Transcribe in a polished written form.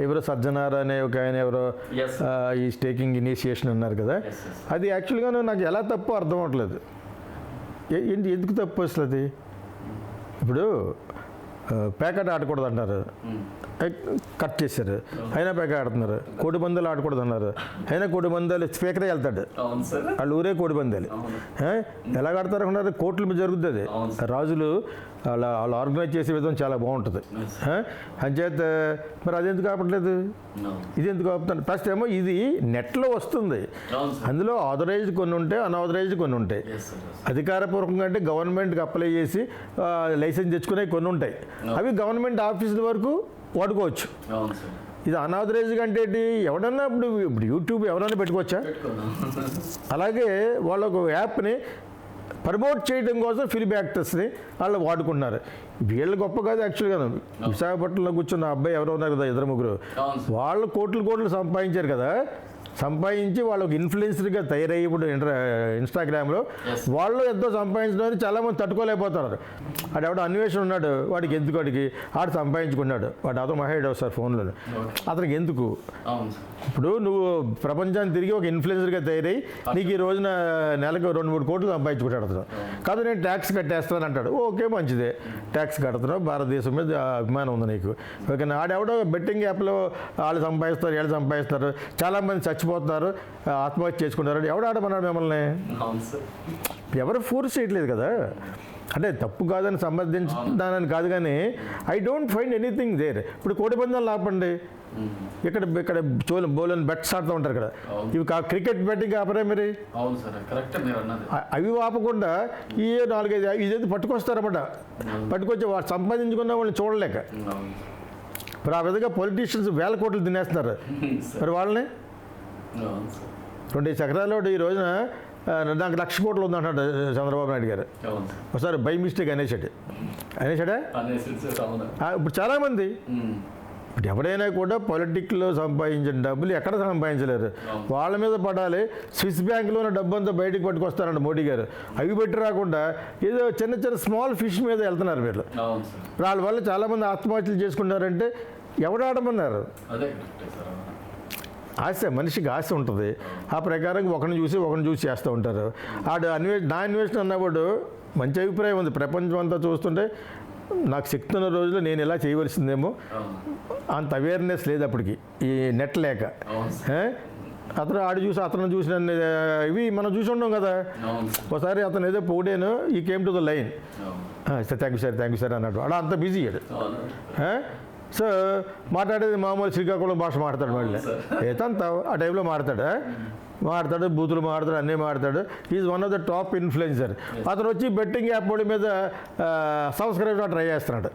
ఎవరో సజ్జనార్ అనే ఒక ఆయన ఎవరో ఈ స్టేకింగ్ ఇనిషియేషన్ అన్నారు కదా, అది యాక్చువల్గా నాకు ఎలా తప్పు అర్థం అవ్వట్లేదు. ఎందుకు తప్పు అసలు అది? ఇప్పుడు ప్యాకెట్ ఆడకూడదు అంటారు, కట్ చేశారు, అయినా ప్యాకెట్ ఆడుతున్నారు. కోడి పందాలు ఆడకూడదు అన్నారు, అయినా కోడి పందాలు స్పీకరే వెళ్తాడు, వాళ్ళు ఊరే కోడి పందాలు. ఎలా ఆడతారు అనుకున్నారు? కోర్టుల మీద జరుగుతుంది. రాజులు వాళ్ళు ఆర్గనైజ్ చేసే విధానం చాలా బాగుంటుంది. అంచేత మరి అదెందుకు ఆపట్లేదు? ఇది ఎందుకు ఆపుతాను? ఫస్ట్ ఏమో ఇది నెట్లో వస్తుంది, అందులో ఆథరైజ్డ్ కొన్ని ఉంటాయి, అన్ఆథరైజ్డ్ కొన్ని ఉంటాయి. అధికారపూర్వకంగా అంటే గవర్నమెంట్కి అప్లై చేసి లైసెన్స్ తెచ్చుకునే కొన్ని ఉంటాయి, అవి గవర్నమెంట్ ఆఫీసుల వరకు వాడుకోవచ్చు. ఇది అన్ఆథరైజ్డ్ అంటే ఏంటి? ఎవడన్నా ఇప్పుడు యూట్యూబ్ ఎవరైనా పెట్టుకోవచ్చా? అలాగే వాళ్ళ ఒక యాప్ని ప్రమోట్ చేయడం కోసం ఫిల్మ్ యాక్టర్స్ని వాళ్ళు వాడుకుంటున్నారు. వీళ్ళు గొప్ప కాదు యాక్చువల్గా. విశాఖపట్నంలో కూర్చున్న అబ్బాయి ఎవరో ఉన్నారు కదా, ఇద్దరు ముగ్గురు, వాళ్ళు కోట్లు సంపాదించారు కదా. సంపాదించి వాళ్ళకి ఇన్ఫ్లుయెన్సర్గా తయారయ్యి ఇప్పుడు ఇన్స్టాగ్రామ్లో వాళ్ళు ఎంతో సంపాదించడం చాలామంది తట్టుకోలేకపోతున్నారు. వాడు ఎవడో అన్వేషణ ఉన్నాడు, వాడికి ఎందుకు, వాడికి ఆడు సంపాదించుకున్నాడు, వాడు అదో మహేడ్ సార్ ఫోన్లో, అతనికి ఎందుకు? ఇప్పుడు నువ్వు ప్రపంచాన్ని తిరిగి ఒక ఇన్ఫ్లుయెన్సర్గా తయారయ్యి నీకు ఈ రోజున నెలకు 2-3 కోట్లు సంపాదించుకుంటాడు అతను. కాదు నేను ట్యాక్స్ కట్టేస్తాను అంటాడు. ఓకే, మంచిదే, ట్యాక్స్ కడుతున్నావు, భారతదేశం మీద అభిమానం ఉంది నీకు. ఓకే, ఆడెవడో బెట్టింగ్ యాప్లో వాళ్ళు సంపాదిస్తారు, వీళ్ళు సంపాదిస్తారు, చాలామంది చచ్చిపోతున్నారు, ఆత్మహత్య చేసుకుంటారు. ఎవడు ఆడమన్నాడు మిమ్మల్ని? ఎవరు ఫోర్స్ చేయట్లేదు కదా. అంటే తప్పు కాదని సమర్థించడానని కాదు, కానీ I don't find anything there. ఇప్పుడు కోడి పందాలు ఆపండి, ఇక్కడ బౌలన్ బెట్స్ ఆడుతూ ఉంటారు కదా, ఇవి క్రికెట్ బెట్టింగ్ ఆపరే మరి. అవి ఆపకుండా ఈ 4-5 ఇదేది పట్టుకొస్తారన్నమాట. పట్టుకొచ్చి వాడు సంపాదించుకున్న వాళ్ళని చూడలేక మరి ఆ విధంగా పొలిటీషియన్స్ 1000 కోట్లు తినేస్తున్నారు. మరి వాళ్ళని 2 చక్రాలు ఈ రోజున నాకు 1,00,000 కోట్లు ఉందంటాడు చంద్రబాబు నాయుడు గారు. ఒకసారి బై మిస్టేక్ అనేసాడా? ఇప్పుడు చాలామంది ఇప్పుడు ఎవడైనా కూడా పొలిటిక్లో సంపాదించిన డబ్బులు ఎక్కడ సంపాదించలేరు, వాళ్ళ మీద పడాలి. స్విస్ బ్యాంకులో ఉన్న డబ్బు అంతా బయటకు పట్టుకొస్తారంట మోడీ గారు. అవి పెట్టి రాకుండా ఏదో చిన్న స్మాల్ ఫిష్ మీద వెళ్తున్నారు మీరు. వాళ్ళ వల్ల చాలామంది ఆత్మహత్యలు చేసుకున్నారంటే ఎవడాడమన్నారు? ఆశ, మనిషికి ఆశ ఉంటుంది. ఆ ప్రకారంగా ఒకరిని చూసి చేస్తూ ఉంటారు. నా అన్వేషణ అన్నప్పుడు మంచి అభిప్రాయం ఉంది. ప్రపంచం అంతా చూస్తుంటే నాకు శక్తి ఉన్న రోజుల్లో నేను ఇలా చేయవలసిందేమో అంత అవేర్నెస్ లేదు అప్పటికి, ఈ నెట్ లేక. అతను చూసిన ఇవి మనం చూసి ఉన్నాం కదా. ఒకసారి అతను ఏదో పోడాను, ఈ came to the line, thank you sir అన్నాడు. అలా అంత బిజీ అయ్యాడు. సో మాట్లాడేది మామూలు శ్రీకాకుళం భాష మాట్లాడతాడు, మళ్ళీ ఏతంత ఆ టైంలో మాట్లాడతాడు, బూతులు మాట్లాడతాడు, అన్నీ మాట్లాడతాడు. Is one of the top influencer. అతను వచ్చి బెట్టింగ్ యాప్ మీద సబ్స్క్రైబ్ ట్రై చేస్తున్నాడు.